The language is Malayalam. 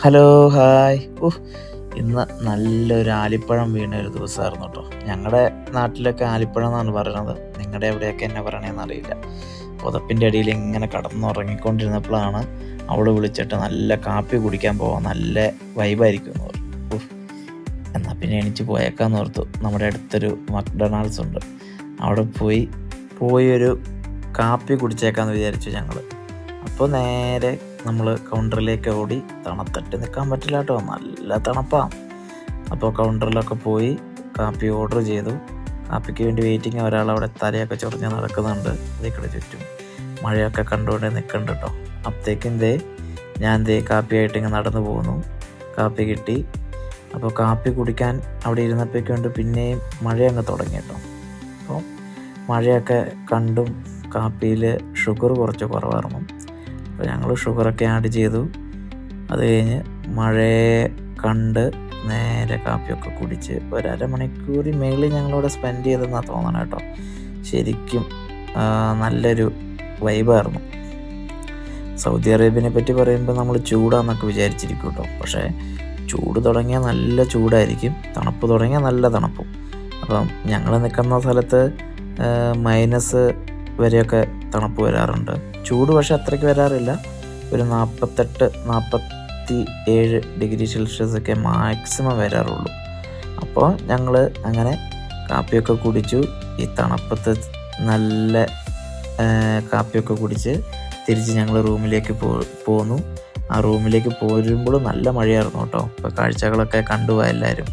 Hello, hi. ഇന്ന് നല്ലൊരു ആലിപ്പഴം വീണ ഒരു ദിവസമായിരുന്നു കേട്ടോ. ഞങ്ങളുടെ നാട്ടിലൊക്കെ ആലിപ്പഴം എന്നാണ് പറയണത്. നിങ്ങളുടെ എവിടെയൊക്കെ എന്നാ പറയണതെന്ന് അറിയില്ല. പുതപ്പിൻ്റെ അടിയിൽ ഇങ്ങനെ കടന്നുറങ്ങിക്കൊണ്ടിരുന്നപ്പോഴാണ് അവൾ വിളിച്ചിട്ട് നല്ല കാപ്പി കുടിക്കാൻ പോവാം, നല്ല വൈബായിരിക്കും എന്ന് പറഞ്ഞു. എന്നാൽ പിന്നെ എണീച്ച് പോയേക്കാന്ന് ഓർത്തു. നമ്മുടെ അടുത്തൊരു മക്ഡൊണാൾഡ്സ് ഉണ്ട്, അവിടെ പോയി ഒരു കാപ്പി കുടിച്ചേക്കാന്ന് വിചാരിച്ചു ഞങ്ങൾ. അപ്പോൾ നേരെ നമ്മൾ കൗണ്ടറിലേക്ക് ഓടി. തണുത്തിട്ട് നിൽക്കാൻ പറ്റില്ല കേട്ടോ, നല്ല തണുപ്പാണ്. അപ്പോൾ കൗണ്ടറിലൊക്കെ പോയി കാപ്പി ഓർഡർ ചെയ്തു. കാപ്പിക്ക് വേണ്ടി വെയിറ്റിംഗ്. ഒരാളവിടെ തലയൊക്കെ ചൊറിഞ്ഞ് നടക്കുന്നുണ്ട്. ഇതിക്കടെ ചുറ്റും മഴയൊക്കെ കണ്ടുകൊണ്ട് നിൽക്കുന്നുണ്ട് കേട്ടോ. അപ്പോഴത്തേക്കും ഞാൻ കാപ്പിയായിട്ട് ഇങ്ങനെ നടന്നു പോകുന്നു. കാപ്പി കിട്ടി. അപ്പോൾ കാപ്പി കുടിക്കാൻ അവിടെ ഇരുന്നപ്പോഴേക്കൊണ്ട് പിന്നെയും മഴ അങ്ങ് തുടങ്ങി കേട്ടോ. അപ്പോൾ മഴയൊക്കെ കണ്ടും കാപ്പിയിൽ ഷുഗർ കുറച്ച് കുറവായിരുന്നു. അപ്പോൾ ഞങ്ങൾ ഷുഗറൊക്കെ ആഡ് ചെയ്തു. അത് കഴിഞ്ഞ് മഴയെ കണ്ട് നേരെ കാപ്പിയൊക്കെ കുടിച്ച് ഒരു അരമണിക്കൂർ മേളിൽ ഞങ്ങളിവിടെ സ്പെൻഡ് ചെയ്തെന്നാണ് തോന്നണം കേട്ടോ. ശരിക്കും നല്ലൊരു വൈബായിരുന്നു. സൗദി അറേബ്യനെ പറ്റി പറയുമ്പോൾ നമ്മൾ ചൂടാന്നൊക്കെ വിചാരിച്ചിരിക്കും കേട്ടോ. പക്ഷേ ചൂട് തുടങ്ങിയാൽ നല്ല ചൂടായിരിക്കും, തണുപ്പ് തുടങ്ങിയാൽ നല്ല തണുപ്പും. അപ്പം ഞങ്ങൾ നിൽക്കുന്ന സ്ഥലത്ത് മൈനസ് വരെയൊക്കെ തണുപ്പ് വരാറുണ്ട്. ചൂട് പക്ഷെ അത്രയ്ക്ക് വരാറില്ല. ഒരു 48-47 ഡിഗ്രി സെൽഷ്യസ് ഒക്കെ മാക്സിമം വരാറുള്ളൂ. അപ്പോൾ ഞങ്ങൾ അങ്ങനെ കാപ്പിയൊക്കെ കുടിച്ചു. ഈ തണുപ്പത്ത് നല്ല കാപ്പിയൊക്കെ കുടിച്ച് തിരിച്ച് ഞങ്ങൾ റൂമിലേക്ക് പോന്നു. ആ റൂമിലേക്ക് പോരുമ്പോൾ നല്ല മഴയായിരുന്നു കേട്ടോ. ഇപ്പോൾ കാഴ്ചകളൊക്കെ കണ്ടുപോയി എല്ലാവരും.